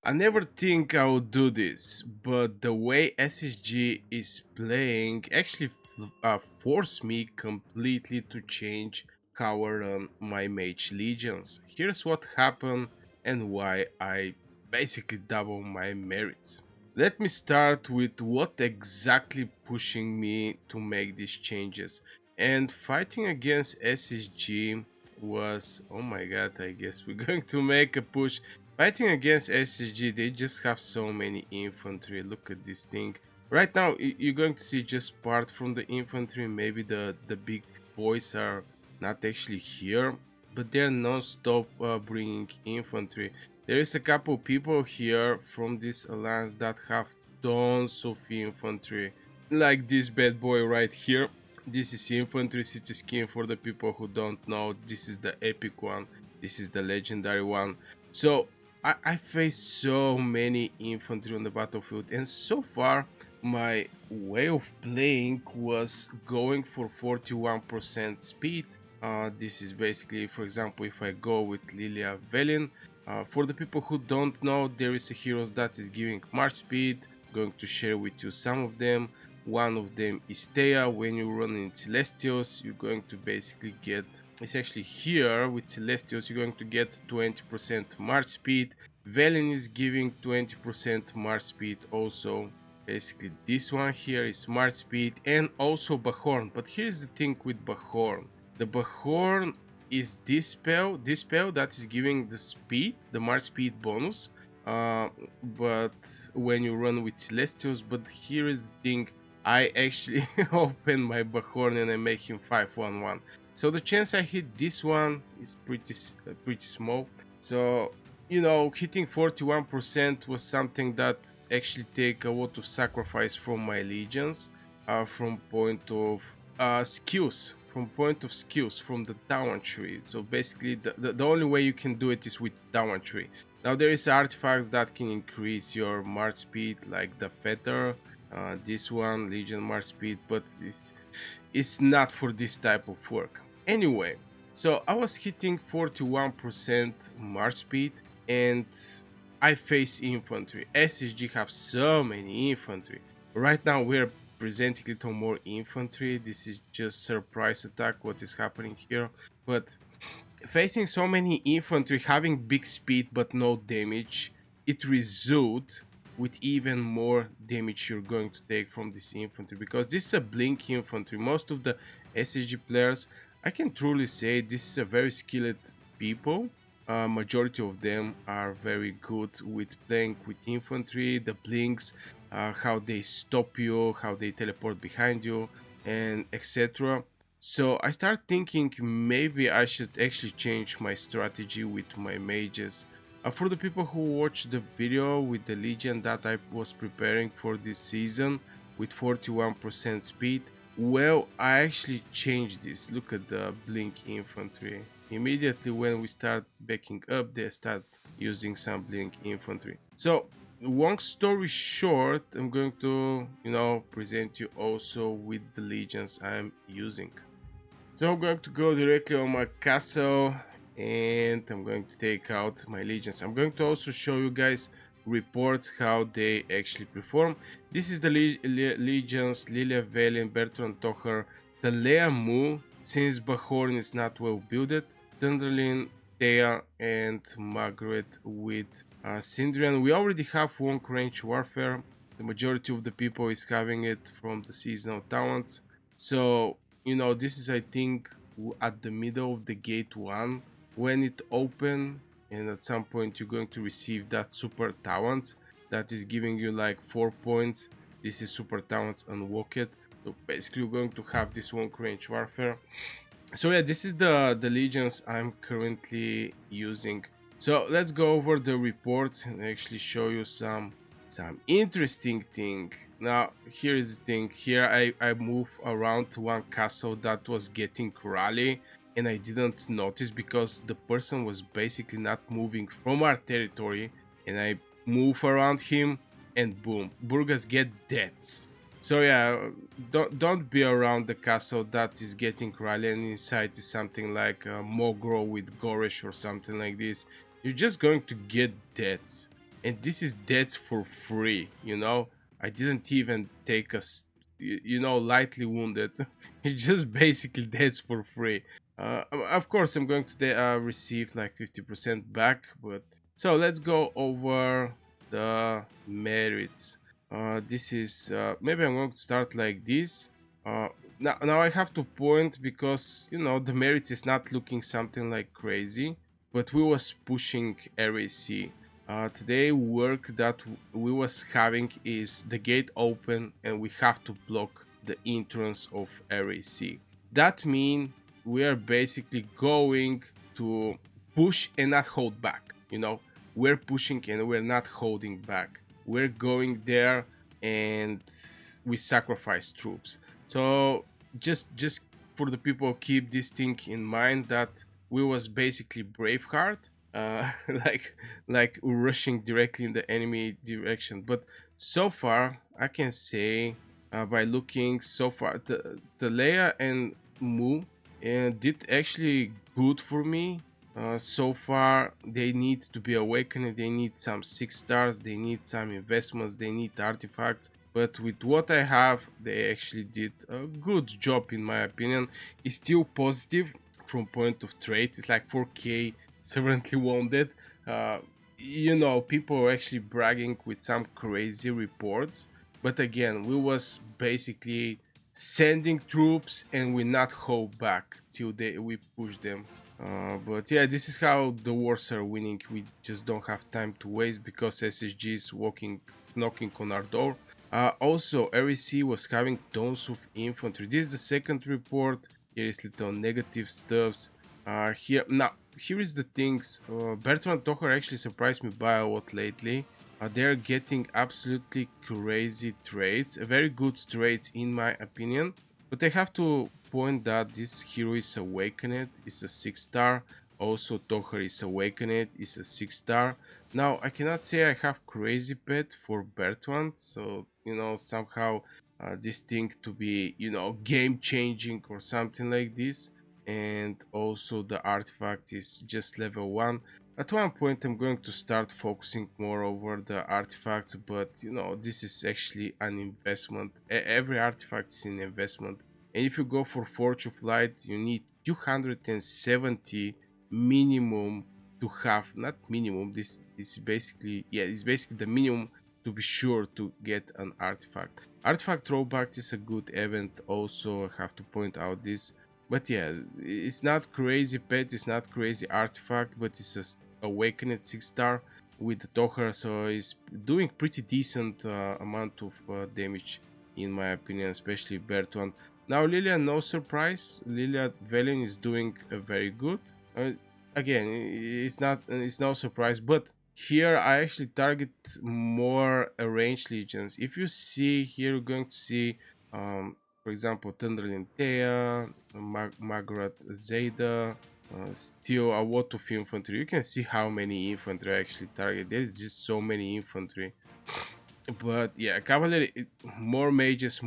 I never think I would do this, but the way SSG is playing actually forced me completely to change how I run my Mage Legions. Here's what happened and why I basically double my merits. Let me start with what exactly pushing me to make these changes. And fighting against SSG was, oh my god, I guess we're going to make a push. Fighting against SSG, they just have so many infantry. Look at this thing. Right now, you're going to see just part from the infantry. Maybe the big boys are not actually here, but they're non-stop bringing infantry. There is a couple people here from this alliance that have tons of infantry, like this bad boy right here. This is infantry city skin for the people who don't know. This is the epic one. This is the legendary one. So I faced so many infantry on the battlefield, and so far my way of playing was going for 41% speed. This is basically, for example, if I go with Lilia Velin. For the people who don't know, there is a hero that is giving march speed. Going to share with you some of them. One of them is Thea. When you run in Celestials, you're going to basically get, it's actually here with Celestials, you're going to get 20% march speed. Velen is giving 20% march speed also. Basically this one here is march speed and also Bahorn. But here's the thing with Bahorn. The Bahorn is this spell that is giving the speed, the march speed bonus. But when you run with Celestials, but here is the thing, I actually open my Bahorn and I make him 5-1-1. So the chance I hit this one is pretty small. So hitting 41% was something that actually take a lot of sacrifice from my legions, from point of skills, from the down tree. So basically, the only way you can do it is with down tree. Now there is artifacts that can increase your march speed, like the feather, this one, Legion march speed, but it's not for this type of work. Anyway, so I was hitting 41% march speed, and I face infantry. SSG have so many infantry. Right now we're presenting a little more infantry. This is just surprise attack what is happening here, but facing so many infantry having big speed but no damage, it results with even more damage you're going to take from this infantry, because this is a blink infantry. Most of the SSG players, I can truly say this is a very skilled people. Majority of them are very good with playing with infantry, the blinks, how they stop you, how they teleport behind you, and etc. So I start thinking maybe I should actually change my strategy with my mages. For the people who watched the video with the legion that I was preparing for this season with 41% speed, well, I actually changed this. Look at the blink infantry. Immediately when we start backing up, they start using some blink infantry. So long story short, I'm going to present you also with the legions I'm using. So I'm going to go directly on my castle and I'm going to take out my legions. I'm going to also show you guys reports how they actually perform. This is the legions: Lilia Valen, Bertrand Tocher, the Lea Mu, since Bahorn is not well builded, Thunderlin, Thea, and Margaret with Syndrian. We already have long range warfare. The majority of the people is having it from the seasonal talents. So this is, I think, at the middle of the gate 1 when it open, and at some point you're going to receive that super talent that is giving you like 4 points. This is super talents unlocked. So basically you're going to have this long range warfare. So yeah, this is the legions I'm currently using. So let's go over the reports and actually show you some interesting thing. Now here is the thing. Here I move around to one castle that was getting rally, and I didn't notice because the person was basically not moving from our territory, and I move around him and boom, Burgas get deaths. So yeah, don't be around the castle that is getting rally and inside is something like Mogro with Goresh or something like this. You're just going to get deaths. and this is deaths for free, you know. I didn't even take you know, lightly wounded. It's just basically deaths for free. Of course, I'm going to receive like 50% back, but so let's go over the merits. This is maybe I'm going to start like this. Uh, now I have to point because you know the merits is not looking something like crazy, but we was pushing RAC. Today work that we was having is the gate open and we have to block the entrance of RAC. That means we are basically going to push and not hold back. You know, we're pushing and we're not holding back. We're going there and we sacrifice troops. So just for the people, keep this thing in mind that we was basically Braveheart, like rushing directly in the enemy direction. But so far, I can say by looking so far, the Leia and Mu did actually good for me. So far, they need to be awakened. They need some 6 stars. They need some investments. They need artifacts. But with what I have, they actually did a good job, in my opinion. It's still positive from point of traits. It's like 4K severely wounded. Uh, you know, people are actually bragging with some crazy reports. But again, we was basically sending troops and we not hold back till we push them. But yeah, this is how the wars are winning. We just don't have time to waste because SSG is knocking on our door. Also, REC was having tons of infantry. This is the second report. Here is little negative stuffs. Here is the things. Bertrand Tocher actually surprised me by a lot lately. They're getting absolutely crazy trades, very good trades in my opinion. But I have to point that this hero is awakened, is a 6 star. Also, Tocher is awakened, is a 6 star. Now I cannot say I have crazy pet for Bertrand, so you know somehow this thing to be game changing or something like this. And also the artifact is just level 1. At one point I'm going to start focusing more over the artifacts, but you know this is actually an investment. Every artifact is an investment, and if you go for Forge of Light you need 270 minimum to have, not minimum, this is basically, yeah, it's basically the minimum to be sure to get an artifact. Artifact throwback is a good event also, I have to point out this. But yeah, it's not crazy pet, it's not crazy artifact, but it's a awakened 6 star with the Tocher, so it's doing pretty decent amount of damage in my opinion, especially Bertrand. Now Lilia, no surprise, Lilia Velen is doing very good. Again, it's no surprise, but here I actually target more arranged legions. If you see here, you're going to see for example Thunderlin Thea, Margaret Zeta, still a lot of infantry. You can see how many infantry I actually target. There's just so many infantry. But yeah, cavalry, more mages,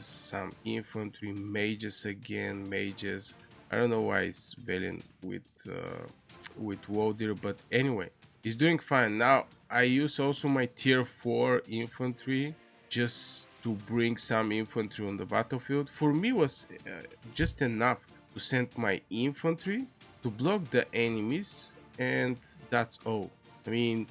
some infantry, mages again, mages. I don't know why it's Velen with Wodir, but anyway, he's doing fine. Now I use also my tier 4 infantry just to bring some infantry on the battlefield. For me was just enough to send my infantry to block the enemies, and that's all. I mean,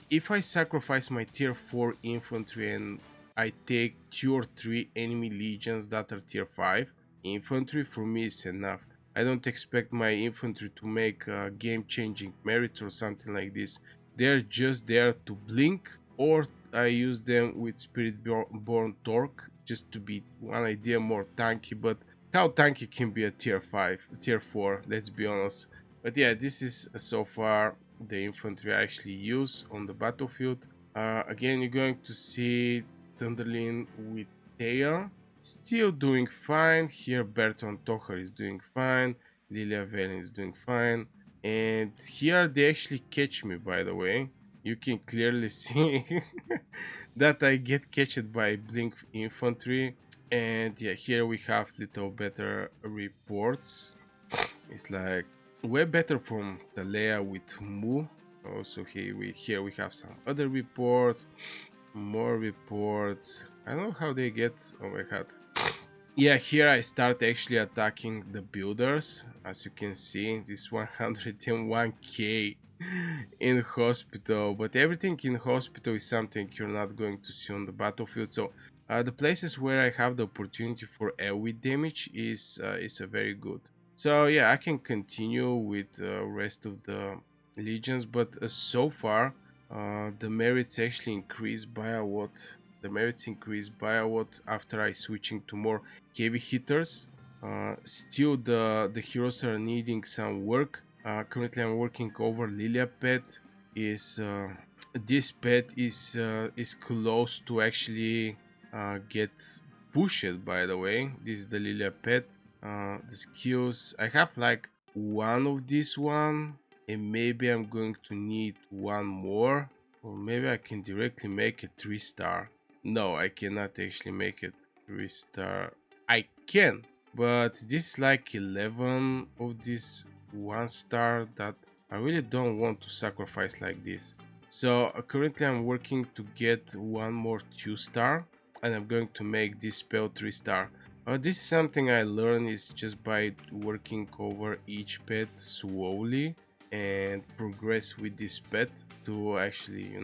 if I sacrifice my tier 4 infantry and I take 2 or 3 enemy legions that are tier 5 infantry, for me is enough. I don't expect my infantry to make game changing merits or something like this. They're just there to blink, or I use them with Spirit Born Torque just to be one idea more tanky. But how tanky can be a tier 5, tier 4, let's be honest. But yeah, this is so far the infantry I actually use on the battlefield. Again, you're going to see Thunderlin with Thea still doing fine. Here Bertrand Tocher is doing fine. Lilia Velen is doing fine. And here they actually catch me, by the way. You can clearly see that I get catched by Blink Infantry. And yeah, here we have little better reports. It's like way better from the Leia with Mu. Also here we have some other reports, more reports. I don't know how they get. Oh my god. Yeah, here I start actually attacking the builders. As you can see, this 101k in hospital, but everything in hospital is something you're not going to see on the battlefield. So the places where I have the opportunity for AoE damage is a very good. So yeah, I can continue with the rest of the legions, but so far the merits actually increased by a lot. The merits increased by a lot after I switching to more heavy hitters. Still, the heroes are needing some work. Currently, I'm working over Lilia pet. Is This pet is close to actually get pushed? By the way, this is the Lilia pet. The skills I have like one of this one, and maybe I'm going to need one more, or maybe I can directly make it 3-star. No, I cannot actually make it 3-star. I can, but this is like 11 of this 1-star that I really don't want to sacrifice like this. So currently I'm working to get one more 2-star, and I'm going to make this spell 3-star. This is something I learned is just by working over each pet slowly and progress with this pet to actually,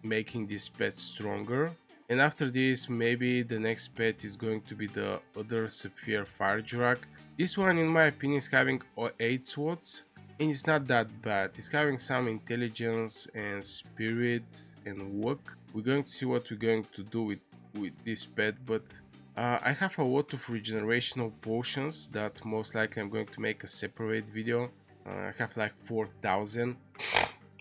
making this pet stronger. And after this, maybe the next pet is going to be the other Sapphire Fire Drag. This one, in my opinion, is having 8 swords, and it's not that bad. It's having some intelligence and spirit and work. We're going to see what we're going to do with this pet, but I have a lot of regenerational potions that most likely I'm going to make a separate video. I have like 4,000,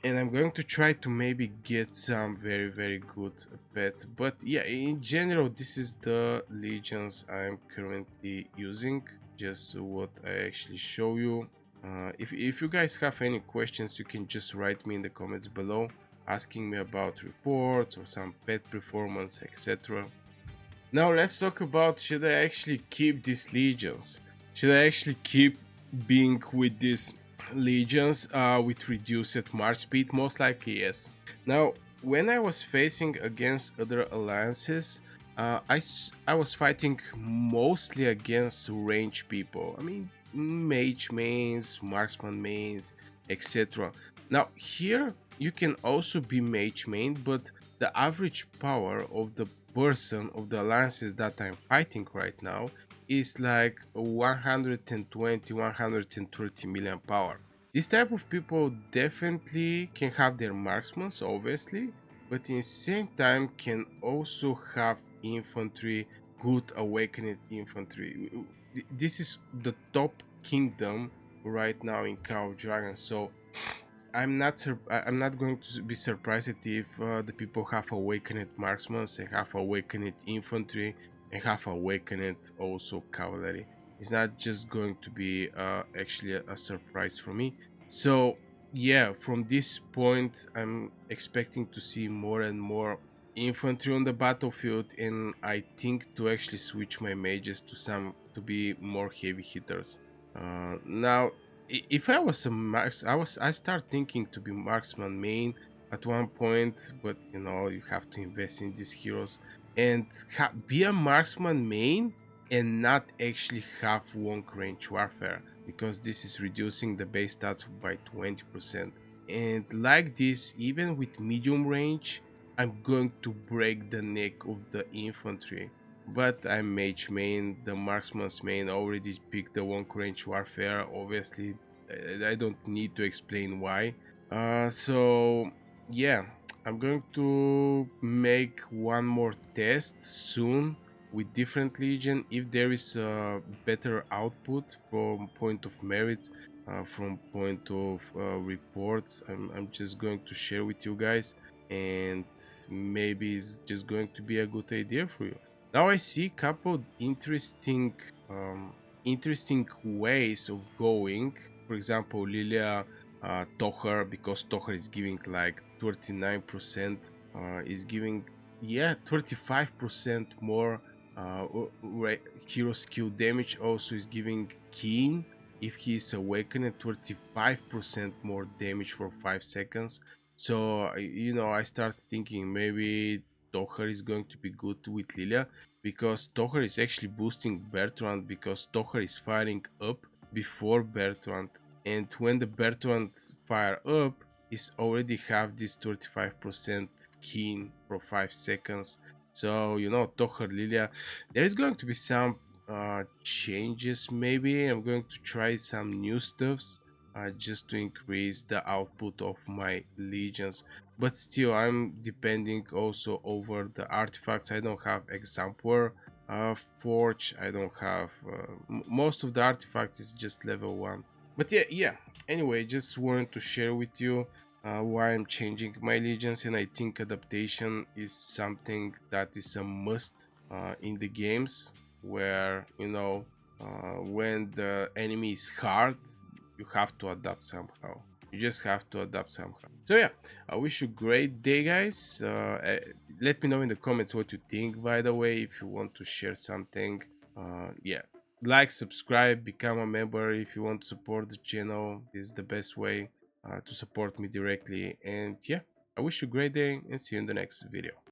and I'm going to try to maybe get some very good pet. But yeah, in general, this is the legions I'm currently using, just what I actually show you. If you guys have any questions, you can just write me in the comments below, asking me about reports or some pet performance, etc. Now let's talk about, should I actually keep these legions? Should I actually keep being with these legions with reduced march speed? Most likely yes. Now, when I was facing against other alliances, I was fighting mostly against range people. I mean, mage mains, marksman mains, etc. Now here you can also be mage main, but the average power of the person of the alliances that I'm fighting right now is like 120 130 million power. This type of people definitely can have their marksmen, obviously, but in the same time can also have infantry, good awakened infantry. This is the top kingdom right now in Cow Dragon, so I'm not going to be surprised if the people have awakened marksmen and have awakened infantry and have awakened also cavalry. It's not just going to be actually a surprise for me. So yeah, from this point, I'm expecting to see more and more infantry on the battlefield, and I think to actually switch my mages to be more heavy hitters. Now if I was a I start thinking to be marksman main at one point, but you have to invest in these heroes and be a marksman main and not actually have long range warfare, because this is reducing the base stats by 20%. And like this, even with medium range, I'm going to break the neck of the infantry. But I'm mage main, the marksman's main already picked the long range warfare. Obviously, I don't need to explain why. So yeah, I'm going to make one more test soon with different legion. If there is a better output from point of merits, from point of reports, I'm just going to share with you guys, and maybe it's just going to be a good idea for you. Now I see couple interesting ways of going. For example, Lilia Toher, because Toher is giving like 39%, is giving 35% more hero skill damage. Also is giving Keen if he's awakened, and 25% more damage for 5 seconds. So I started thinking maybe Toher is going to be good with Lilia, because Toher is actually boosting Bertrand, because Toher is firing up before Bertrand, and when the Bertrand fire up is already have this 35% keen for 5 seconds. So Toher Lilia, there is going to be some changes. Maybe I'm going to try some new stuffs, just to increase the output of my legions. But still, I'm depending also over the artifacts. I don't have exemplar forge. I don't have most of the artifacts is just level 1. But yeah, anyway, just wanted to share with you why I'm changing my legions, and I think adaptation is something that is a must in the games, where when the enemy is hard, you have to adapt somehow. You just have to adapt somehow. So yeah, I wish you a great day, guys. Let me know in the comments what you think, by the way, if you want to share something. Yeah, like, subscribe, become a member if you want to support the channel. This is the best way to support me directly. And yeah, I wish you a great day, and see you in the next video.